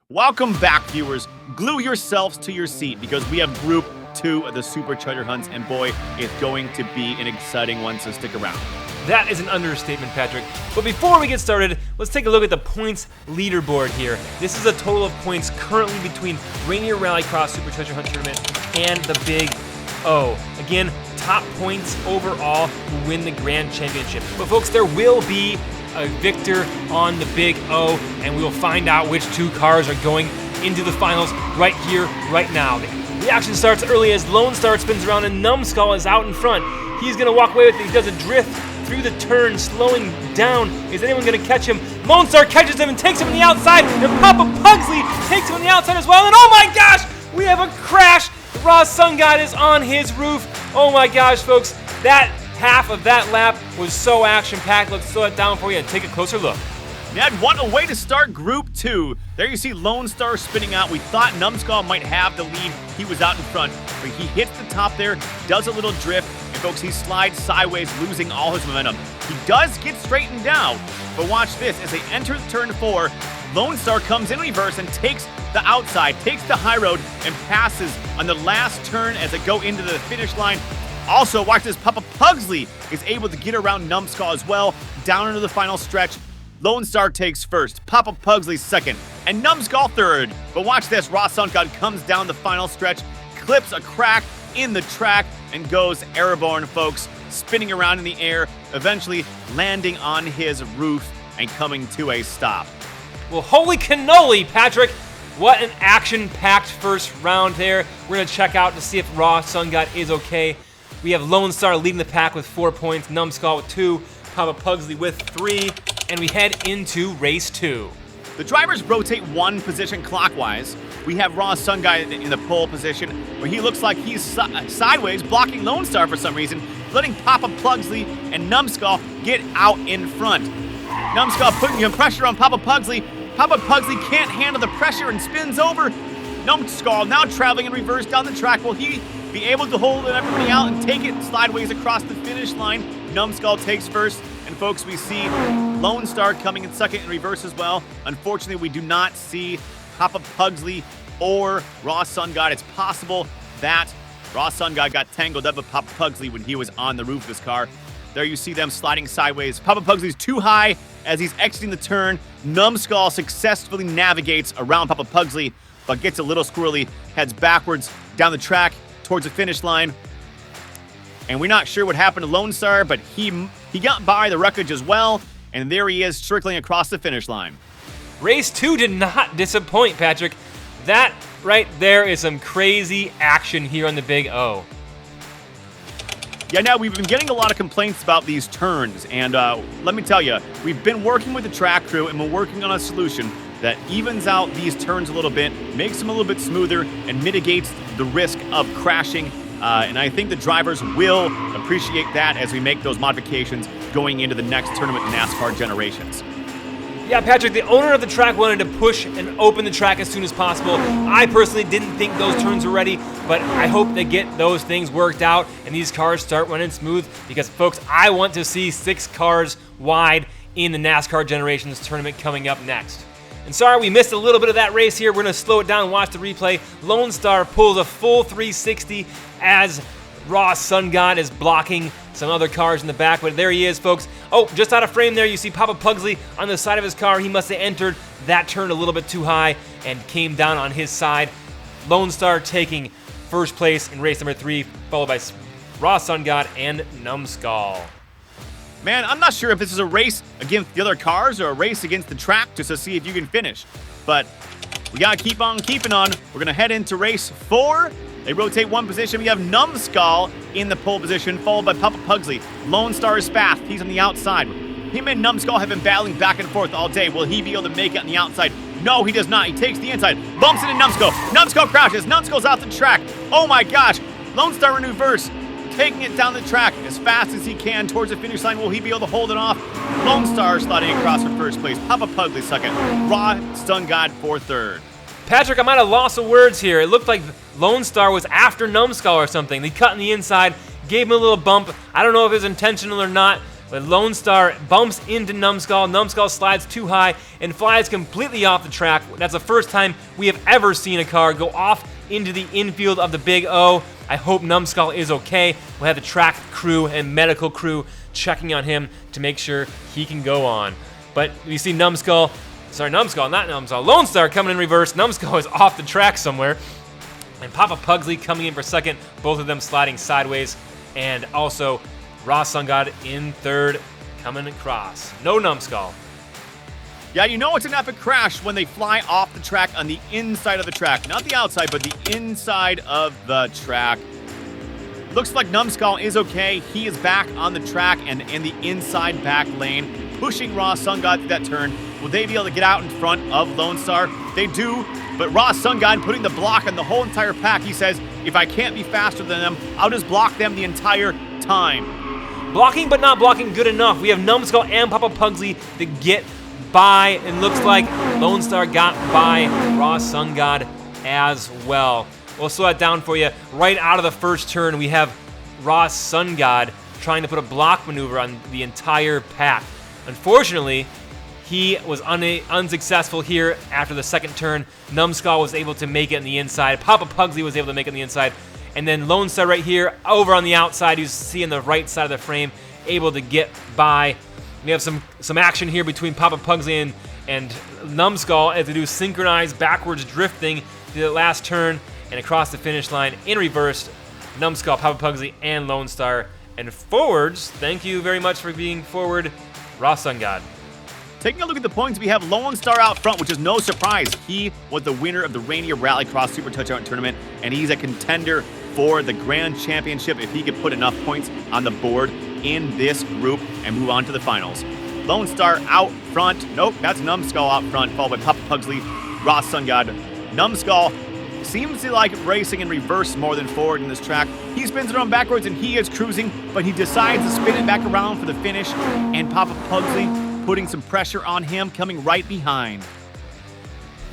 Welcome back, viewers. Glue yourselves to your seat because we have Group 2 of the Super Treasure Hunts, and boy, it's going to be an exciting one, so stick around. That is an understatement, Patrick. But before we get started, let's take a look at the points leaderboard here. This is a total of points currently between Rainier Rallycross Super Treasure Hunt Tournament and the Big O. Again, top points overall will win the Grand Championship. But folks, there will be a victor on the Big O, and we will find out which two cars are going into the finals right here, right now. The action starts early as Lone Star spins around and Numbskull is out in front. He's going to walk away with it. He does a drift through the turn, slowing down. Is anyone going to catch him? Lone Star catches him and takes him on the outside, and Papa Pugsley takes him on the outside as well. And oh my gosh, we have a crash. The Raw Sun God is on his roof. Oh my gosh, folks, that half of that lap was so action-packed. Let's slow it down for you and take a closer look. Ned, what a way to start Group 2. There you see Lone Star spinning out. We thought Numbskull might have the lead. He was out in front, but he hits the top there, does a little drift, and folks, he slides sideways, losing all his momentum. He does get straightened out, but watch this. As they enter turn 4, Lone Star comes in reverse and takes the outside, takes the high road, and passes on the last turn as they go into the finish line. Also, watch this. Papa Pugsley is able to get around Numbskull as well, down into the final stretch. Lone Star takes first, Papa Pugsley second, and Numbskull third. But watch this, Raw Sun God comes down the final stretch, clips a crack in the track, and goes airborne, folks, spinning around in the air, eventually landing on his roof and coming to a stop. Well, holy cannoli, Patrick. What an action-packed first round there. We're going to check out to see if Raw Sun God is okay. We have Lone Star leading the pack with 4 points, Numbskull with 2, Papa Pugsley with 3, and we head into race 2. The drivers rotate one position clockwise. We have Raw Sun God in the pole position, where he looks like he's sideways, blocking Lone Star for some reason, letting Papa Pugsley and Numbskull get out in front. Numbskull putting some pressure on Papa Pugsley. Papa Pugsley can't handle the pressure and spins over. Numbskull now traveling in reverse down the track. Will he be able to hold everybody out and take it sideways across the finish line? Numbskull takes first. And folks, we see Lone Star coming in second in reverse as well. Unfortunately, we do not see Papa Pugsley or Raw Sun God. It's possible that Raw Sun God got tangled up with Papa Pugsley when he was on the roof of his car. There you see them sliding sideways. Papa Pugsley's too high as he's exiting the turn. Numbskull successfully navigates around Papa Pugsley, but gets a little squirrely, heads backwards down the track towards the finish line. And we're not sure what happened to Lone Star, but he got by the wreckage as well, and there he is circling across the finish line. Race 2 did not disappoint, Patrick. That right there is some crazy action here on the Big O. Yeah, now we've been getting a lot of complaints about these turns, and let me tell you, we've been working with the track crew and we're working on a solution that evens out these turns a little bit, makes them a little bit smoother, and mitigates the risk of crashing. And I think the drivers will appreciate that as we make those modifications going into the next tournament in NASCAR Generations. Yeah, Patrick, the owner of the track wanted to push and open the track as soon as possible. I personally didn't think those turns were ready, but I hope they get those things worked out and these cars start running smooth because, folks, I want to see 6 cars wide in the NASCAR Generations tournament coming up next. And sorry, we missed a little bit of that race here. We're going to slow it down and watch the replay. Lone Star pulls a full 360 as Raw Sun God is blocking some other cars in the back, but there he is, folks. Oh, just out of frame there, you see Papa Pugsley on the side of his car. He must have entered that turn a little bit too high and came down on his side. Lone Star taking first place in race number 3, followed by Raw Sun God and Numbskull. Man, I'm not sure if this is a race against the other cars or a race against the track just to see if you can finish. But we gotta keep on keeping on. We're gonna head into race 4. They rotate one position. We have Numbskull in the pole position, followed by Papa Pugsley. Lone Star is fast. He's on the outside. Him and Numbskull have been battling back and forth all day. Will he be able to make it on the outside? No, he does not. He takes the inside, bumps into Numbskull. Numbskull crashes. Numbskull's off the track. Oh my gosh. Lone Star in reverse, taking it down the track as fast as he can towards the finish line. Will he be able to hold it off? Lone Star sliding across for first place. Papa Pugsley second. Raw Sun God for third. Patrick, I might have lost the words here. It looked like Lone Star was after Numbskull or something. They cut in the inside, gave him a little bump. I don't know if it was intentional or not, But Lone Star bumps into Numbskull. Numbskull slides too high and flies completely off the track. That's the first time we have ever seen a car go off into the infield of the Big O. I hope Numbskull is okay. We'll have the track crew and medical crew checking on him to make sure he can go on. But we see Lone Star coming in reverse. Numbskull is off the track somewhere. And Papa Pugsley coming in for second, both of them sliding sideways. And also Ross Sungod in third, coming across. No Numbskull. Yeah, you know it's an epic crash when they fly off the track on the inside of the track. Not the outside, but the inside of the track. Looks like Numbskull is okay. He is back on the track and in the inside back lane, pushing Ross Sungod through that turn. Will they be able to get out in front of Lone Star? They do, but Ross Sungod putting the block on the whole entire pack. He says, if I can't be faster than them, I'll just block them the entire time. Blocking but not blocking good enough. We have Numbskull and Papa Pugsley to get by, and looks like Lone Star got by Ross Sungod as well. We'll slow that down for you. Right out of the first turn, we have Ross Sungod trying to put a block maneuver on the entire pack. Unfortunately, he was unsuccessful here after the second turn. Numbskull was able to make it on the inside. Papa Pugsley was able to make it on the inside. And then Lone Star right here, over on the outside, you see on the right side of the frame, able to get by. We have some action here between Papa Pugsley and Numbskull as they do synchronized backwards drifting to the last turn and across the finish line in reverse. Numbskull, Papa Pugsley, and Lone Star. And forwards, thank you very much for being forward, Ross Sungod. Taking a look at the points, we have Lone Star out front, which is no surprise. He was the winner of the Rainier Rallycross Super Touchdown Tournament, and he's a contender for the Grand Championship if he could put enough points on the board in this group and move on to the finals. Lone Star out front. Nope, that's Numbskull out front, followed by Papa Pugsley, Ross Sungod. Numbskull seems to like racing in reverse more than forward in this track. He spins it around backwards and he is cruising, but he decides to spin it back around for the finish, and Papa Pugsley putting some pressure on him, coming right behind.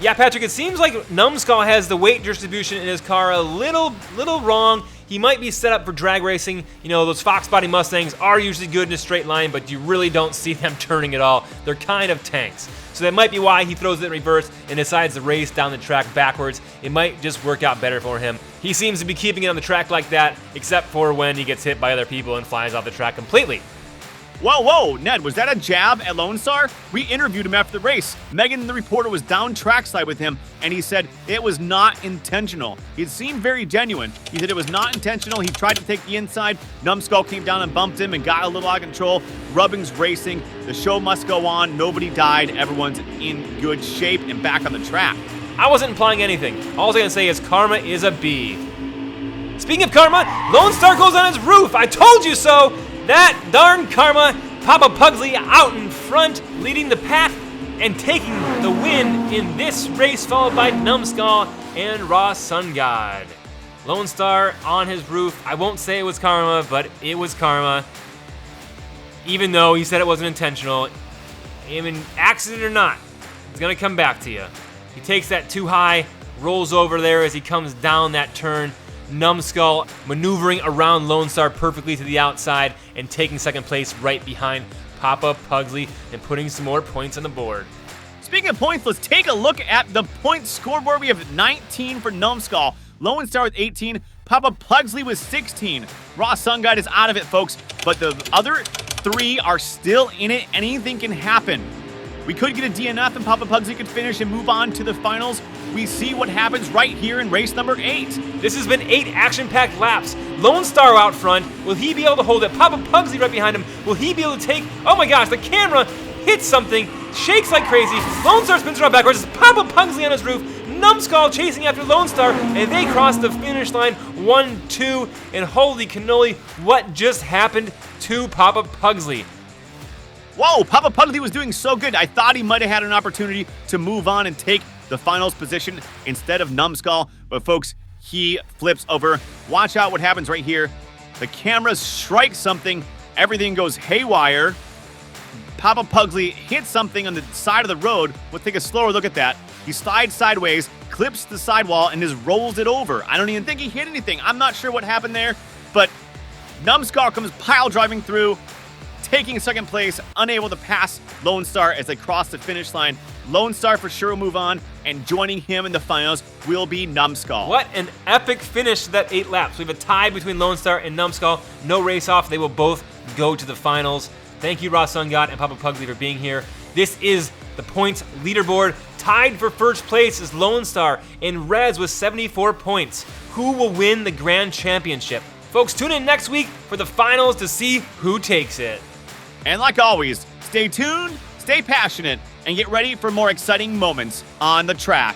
Yeah, Patrick, it seems like Numbskull has the weight distribution in his car a little wrong. He might be set up for drag racing. You know, those Fox Body Mustangs are usually good in a straight line, but you really don't see them turning at all. They're kind of tanks. So that might be why he throws it in reverse and decides to race down the track backwards. It might just work out better for him. He seems to be keeping it on the track like that, except for when he gets hit by other people and flies off the track completely. Whoa, Ned, was that a jab at Lone Star? We interviewed him after the race. Megan, the reporter, was down trackside with him, and he said it was not intentional. It seemed very genuine. He said it was not intentional. He tried to take the inside. Numbskull came down and bumped him and got a little out of control. Rubbing's racing. The show must go on. Nobody died. Everyone's in good shape and back on the track. I wasn't implying anything. All I was going to say is karma is a B. Speaking of karma, Lone Star goes on his roof. I told you so. That darn karma. Papa Pugsley out in front, leading the pack and taking the win in this race, followed by Numbskull and Ross Sungod. Lone Star on his roof. I won't say it was karma, but it was karma. Even though he said it wasn't intentional. I mean, accident or not, it's going to come back to you. He takes that too high, rolls over there as he comes down that turn. Numbskull maneuvering around Lone Star perfectly to the outside and taking second place right behind Papa Pugsley and putting some more points on the board. Speaking of points, let's take a look at the point scoreboard. We have 19 for Numbskull, Lone Star with 18, Papa Pugsley with 16. Ross Sungod is out of it, folks, but the other three are still in it. Anything can happen. We could get a DNF and Papa Pugsley could finish and move on to the finals. We see what happens right here in race number 8. This has been 8 action-packed laps. Lone Star out front. Will he be able to hold it? Papa Pugsley right behind him. Will he be able to take... Oh my gosh, the camera hits something, shakes like crazy. Lone Star spins around backwards. Papa Pugsley on his roof. Numbskull chasing after Lone Star, and they cross the finish line 1-2. And holy cannoli, what just happened to Papa Pugsley? Whoa, Papa Pugsley was doing so good. I thought he might have had an opportunity to move on and take the finals position instead of Numbskull. But folks, he flips over. Watch out what happens right here. The camera strikes something. Everything goes haywire. Papa Pugsley hits something on the side of the road. We'll take a slower look at that. He slides sideways, clips the sidewall, and just rolls it over. I don't even think he hit anything. I'm not sure what happened there, but Numbskull comes pile driving through, taking second place, unable to pass Lone Star as they cross the finish line. Lone Star for sure will move on, and joining him in the finals will be Numbskull. What an epic finish to that 8 laps. We have a tie between Lone Star and Numbskull. No race off. They will both go to the finals. Thank you, Raw Sun God and Papa Pugsley, for being here. This is the points leaderboard. Tied for first place is Lone Star and Rez with 74 points. Who will win the Grand Championship? Folks, tune in next week for the finals to see who takes it. And like always, stay tuned, stay passionate, and get ready for more exciting moments on the track.